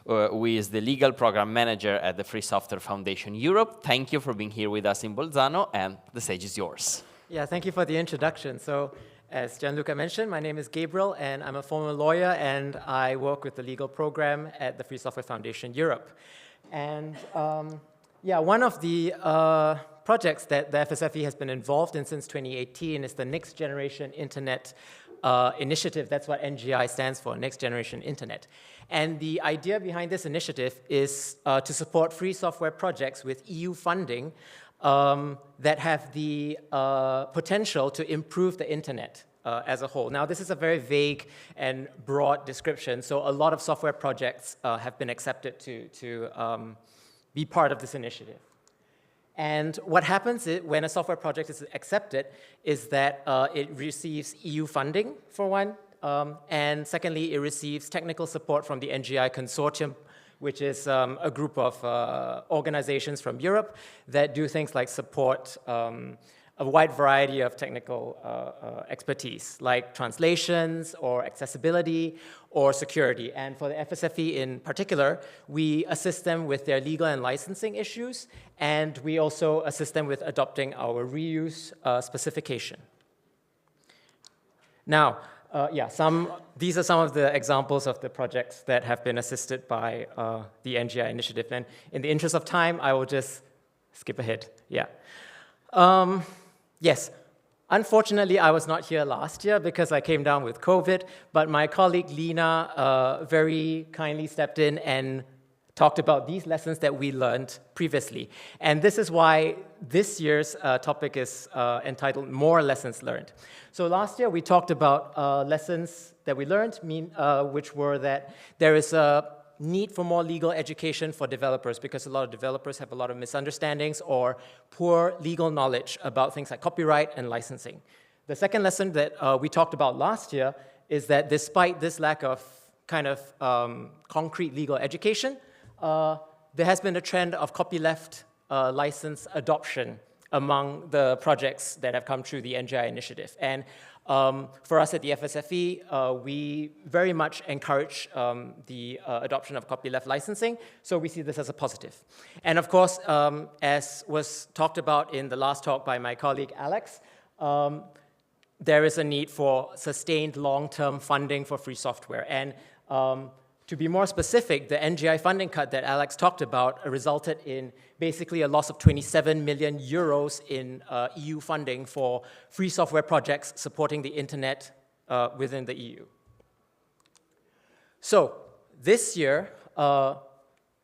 who is the legal program manager at the Free Software Foundation Europe. Thank you for being here with us in Bolzano, and the stage is yours. Yeah, thank you for the introduction. So, as Gianluca mentioned, my name is Gabriel, and I'm a former lawyer, and I work with the legal program at the Free Software Foundation Europe. And yeah, one of the projects that the FSFE has been involved in since 2018 is the Next Generation Internet Initiative. That's what NGI stands for, Next Generation Internet. And the idea behind this initiative is to support free software projects with EU funding that have the potential to improve the internet as a whole. Now, this is a very vague and broad description, so a lot of software projects have been accepted to be part of this initiative. And what happens when a software project is accepted is that it receives EU funding, for one, and secondly, it receives technical support from the NGI Consortium, which is a group of organizations from Europe that do things like support a wide variety of technical expertise, like translations or accessibility or security. And for the FSFE in particular, we assist them with their legal and licensing issues, and we also assist them with adopting our reuse specification. Now, these are some of the examples of the projects that have been assisted by the NGI initiative. And in the interest of time, I will just skip ahead. Yeah. Yes. Unfortunately, I was not here last year because I came down with COVID, but my colleague Lina very kindly stepped in and talked about these lessons that we learned previously. And this is why this year's topic is entitled More Lessons Learned. So last year we talked about lessons that we learned, which were that there is a need for more legal education for developers because a lot of developers have a lot of misunderstandings or poor legal knowledge about things like copyright and licensing. The second lesson that we talked about last year is that despite this lack of kind of concrete legal education, there has been a trend of copyleft license adoption among the projects that have come through the NGI initiative. And for us at the FSFE, we very much encourage the adoption of copyleft licensing, so we see this as a positive. And of course, as was talked about in the last talk by my colleague Alex, there is a need for sustained long-term funding for free software. And to be more specific, the NGI funding cut that Alex talked about resulted in basically a loss of 27 million euros in EU funding for free software projects supporting the internet within the EU. So this year,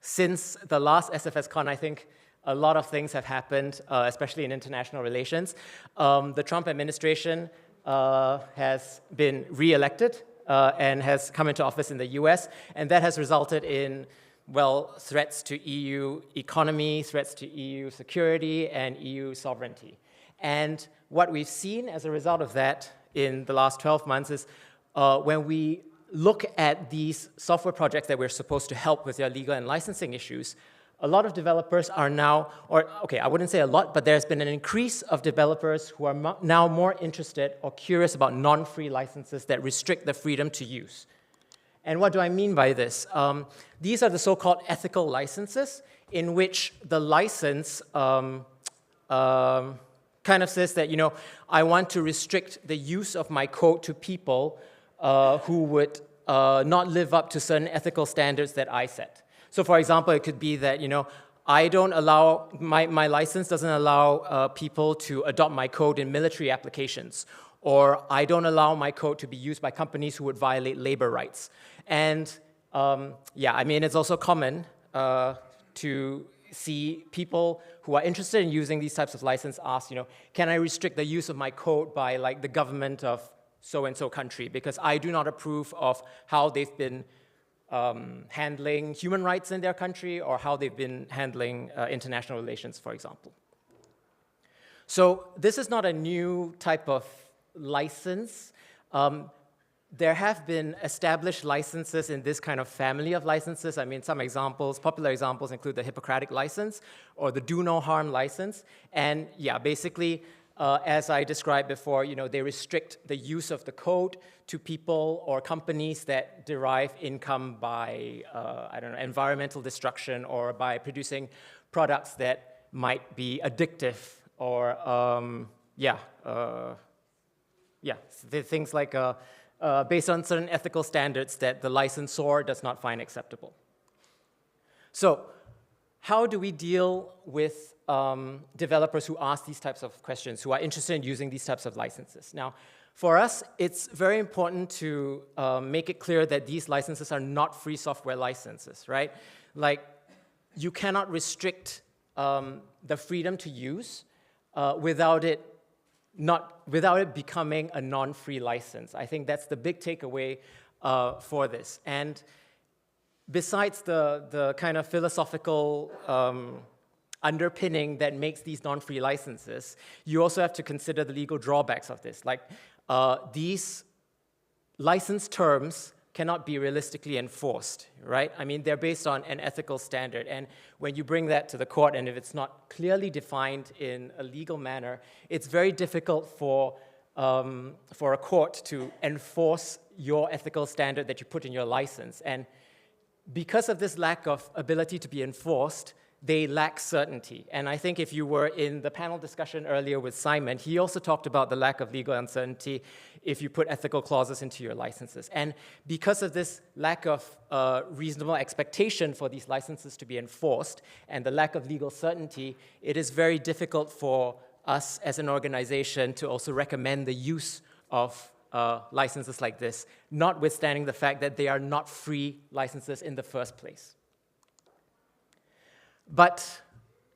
since the last SFSCon, I think a lot of things have happened, especially in international relations. The Trump administration has been re-elected and has come into office in the US, and that has resulted in, well, threats to EU economy, threats to EU security, and EU sovereignty. And what we've seen as a result of that in the last 12 months is when we look at these software projects that we're supposed to help with their legal and licensing issues, a lot of developers are now, or okay, I wouldn't say a lot, but there's been an increase of developers who are now more interested or curious about non-free licenses that restrict the freedom to use. And what do I mean by this? These are the so-called ethical licenses in which the license kind of says that, you know, I want to restrict the use of my code to people who would not live up to certain ethical standards that I set. So for example, it could be that, you know, I don't allow, my license doesn't allow people to adopt my code in military applications, or I don't allow my code to be used by companies who would violate labor rights. And yeah, I mean, it's also common to see people who are interested in using these types of license ask, you know, can I restrict the use of my code by like the government of so-and-so country, because I do not approve of how they've been handling human rights in their country or how they've been handling international relations, for example. So this is not a new type of license. There have been established licenses in this kind of family of licenses. I mean, some examples, popular examples include the Hippocratic license or the Do No Harm license. And yeah, basically, as I described before, they restrict the use of the code to people or companies that derive income by, I don't know, environmental destruction or by producing products that might be addictive or, things like based on certain ethical standards that the licensor does not find acceptable. So, how do we deal with developers who ask these types of questions, who are interested in using these types of licenses? Now, for us, it's very important to make it clear that these licenses are not free software licenses, right? Like, you cannot restrict the freedom to use without it becoming a non-free license. I think that's the big takeaway for this. And besides the kind of philosophical underpinning that makes these non-free licenses, you also have to consider the legal drawbacks of this. Like, these license terms cannot be realistically enforced, right? I mean, they're based on an ethical standard, and when you bring that to the court, and if it's not clearly defined in a legal manner, it's very difficult for a court to enforce your ethical standard that you put in your license. And because of this lack of ability to be enforced, they lack certainty. And I think if you were in the panel discussion earlier with Simon, he also talked about the lack of legal uncertainty if you put ethical clauses into your licenses. And because of this lack of reasonable expectation for these licenses to be enforced and the lack of legal certainty, it is very difficult for us as an organization to also recommend the use of licenses like this, notwithstanding the fact that they are not free licenses in the first place. But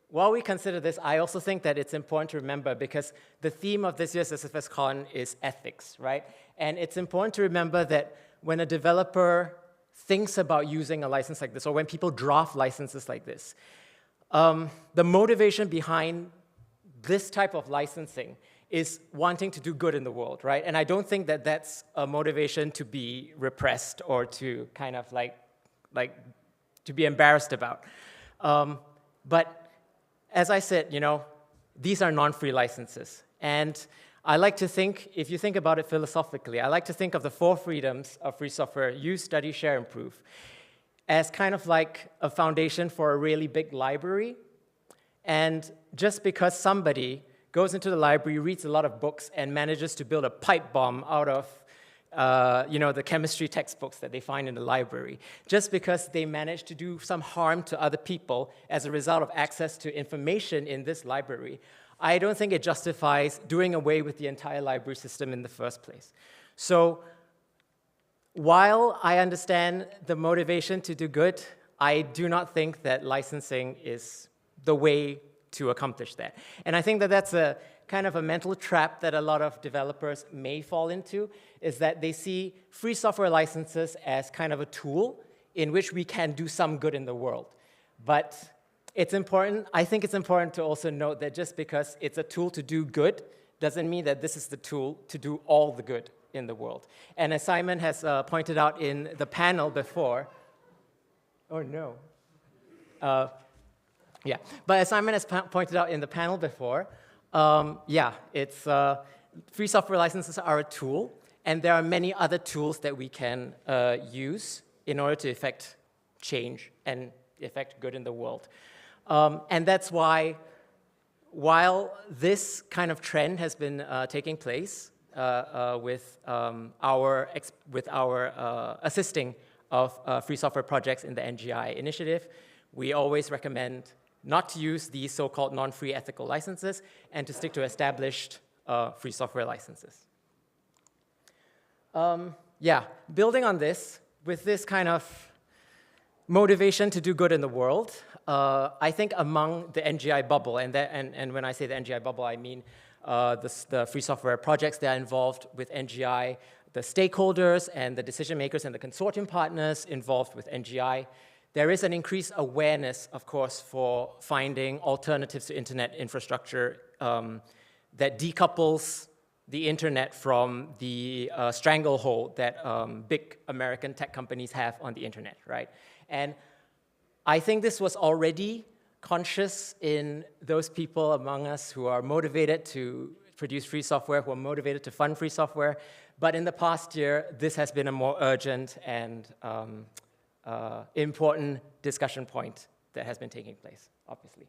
while we consider this, I also think that it's important to remember, because the theme of this year's SFSCon is ethics, right? And it's important to remember that when a developer thinks about using a license like this, or when people draft licenses like this, the motivation behind this type of licensing is wanting to do good in the world, right? And I don't think that that's a motivation to be repressed or to kind of like to be embarrassed about. But as I said, these are non-free licenses. And I like to think, if you think about it philosophically, I like to think of the 4 freedoms of free software: use, study, share, improve, as kind of like a foundation for a really big library. And just because somebody goes into the library, reads a lot of books, and manages to build a pipe bomb out of the chemistry textbooks that they find in the library, just because they manage to do some harm to other people as a result of access to information in this library, I don't think it justifies doing away with the entire library system in the first place. So while I understand the motivation to do good, I do not think that licensing is the way to accomplish that. And I think that that's a kind of a mental trap that a lot of developers may fall into, is that they see free software licenses as kind of a tool in which we can do some good in the world. But it's important, I think it's important to also note that just because it's a tool to do good doesn't mean that this is the tool to do all the good in the world. And as Simon has pointed out in the panel before, oh no. But as Simon has pointed out in the panel before, it's free software licenses are a tool, and there are many other tools that we can use in order to effect change and effect good in the world. And that's why, while this kind of trend has been taking place with our assisting of free software projects in the NGI initiative, we always recommend not to use these so-called non-free ethical licenses and to stick to established free software licenses. Building on this, with this kind of motivation to do good in the world, I think among the NGI bubble, and when I say the NGI bubble, I mean the free software projects that are involved with NGI, the stakeholders and the decision makers and the consortium partners involved with NGI, there is an increased awareness, of course, for finding alternatives to internet infrastructure that decouples the internet from the stranglehold that big American tech companies have on the internet, right? And I think this was already conscious in those people among us who are motivated to produce free software, who are motivated to fund free software. But in the past year, this has been a more urgent and important discussion point that has been taking place, obviously.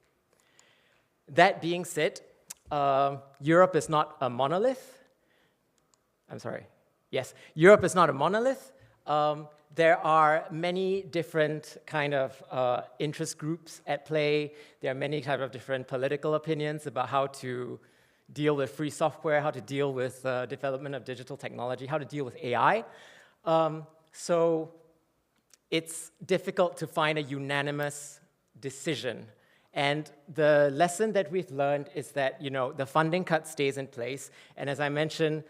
That being said, Europe is not a monolith. I'm sorry. Yes, Europe is not a monolith. There are many different kind of interest groups at play. There are many kind of different political opinions about how to deal with free software, how to deal with development of digital technology, how to deal with AI. So it's difficult to find a unanimous decision. And the lesson that we've learned is that, you know, the funding cut stays in place. And as I mentioned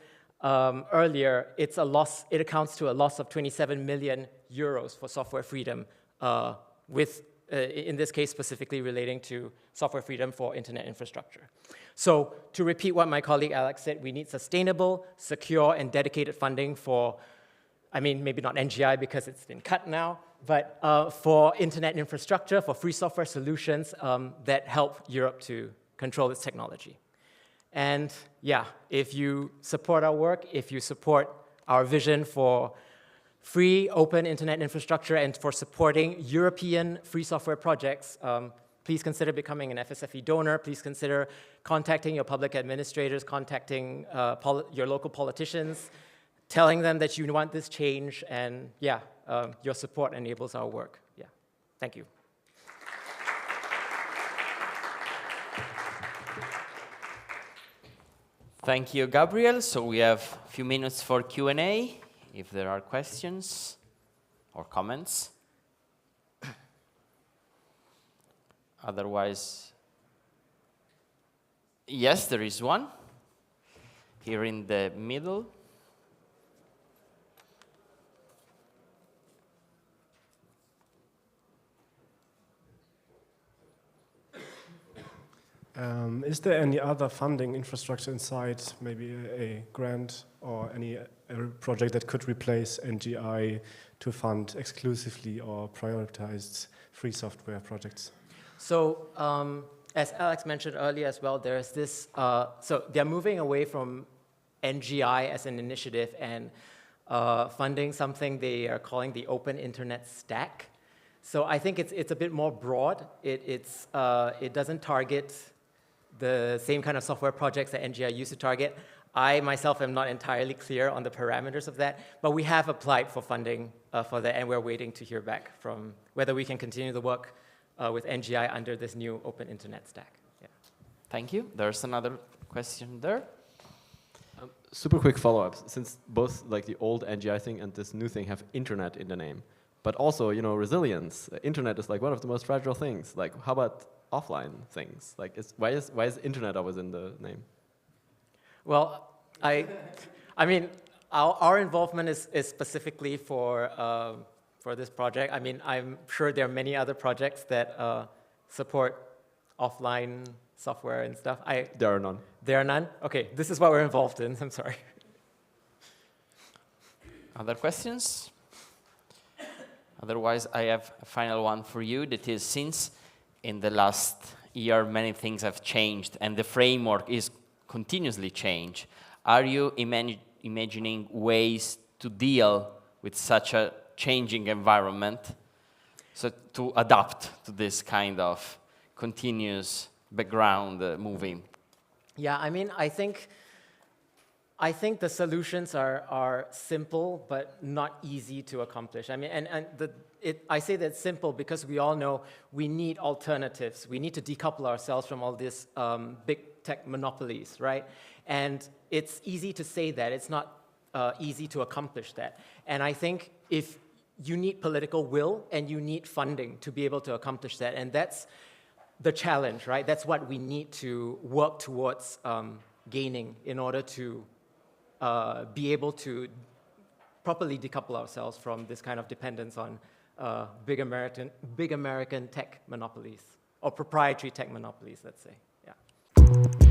earlier, it's a loss. It accounts to a loss of 27 million euros for software freedom, in this case specifically relating to software freedom for internet infrastructure. So to repeat what my colleague Alex said, we need sustainable, secure, and dedicated funding for, I mean, maybe not NGI because it's been cut now, but for internet infrastructure, for free software solutions that help Europe to control its technology. And yeah, if you support our work, if you support our vision for free, open internet infrastructure and for supporting European free software projects, please consider becoming an FSFE donor. Please consider contacting your public administrators, contacting your local politicians, telling them that you want this change, and yeah, your support enables our work. Yeah, thank you. Thank you, Gabriel. So we have a few minutes for Q&A, if there are questions or comments. Otherwise, yes, there is one here in the middle. Is there any other funding infrastructure inside, maybe a grant or any project that could replace NGI to fund exclusively or prioritized free software projects? So as Alex mentioned earlier as well, there's this, so they're moving away from NGI as an initiative and funding something they are calling the Open Internet Stack. So I think it's a bit more broad. It doesn't target the same kind of software projects that NGI used to target. I myself am not entirely clear on the parameters of that, but we have applied for funding for that, and we're waiting to hear back from whether we can continue the work with NGI under this new Open Internet Stack. Yeah. Thank you. There's another question there. Super quick follow-up, since both like the old NGI thing and this new thing have internet in the name, but also, you know, resilience. Internet is like one of the most fragile things. Like, how about offline things? Like, why is internet always in the name? Well, I mean, our involvement is specifically for this project. I mean, I'm sure there are many other projects that support offline software and stuff. There are none. There are none? Okay, this is what we're involved in. I'm sorry. Other questions? Otherwise, I have a final one for you. That is, since in the last year many things have changed and the framework is continuously changed, are you imagining ways to deal with such a changing environment, so to adapt to this kind of continuous background moving? Yeah, I mean, I think the solutions are simple but not easy to accomplish. I mean, I say that simple because we all know we need alternatives. We need to decouple ourselves from all these big tech monopolies, right? And it's easy to say that. It's not easy to accomplish that. And I think if you need political will and you need funding to be able to accomplish that, and that's the challenge, right? That's what we need to work towards gaining in order to be able to properly decouple ourselves from this kind of dependence on big American tech monopolies, or proprietary tech monopolies, let's say. Yeah.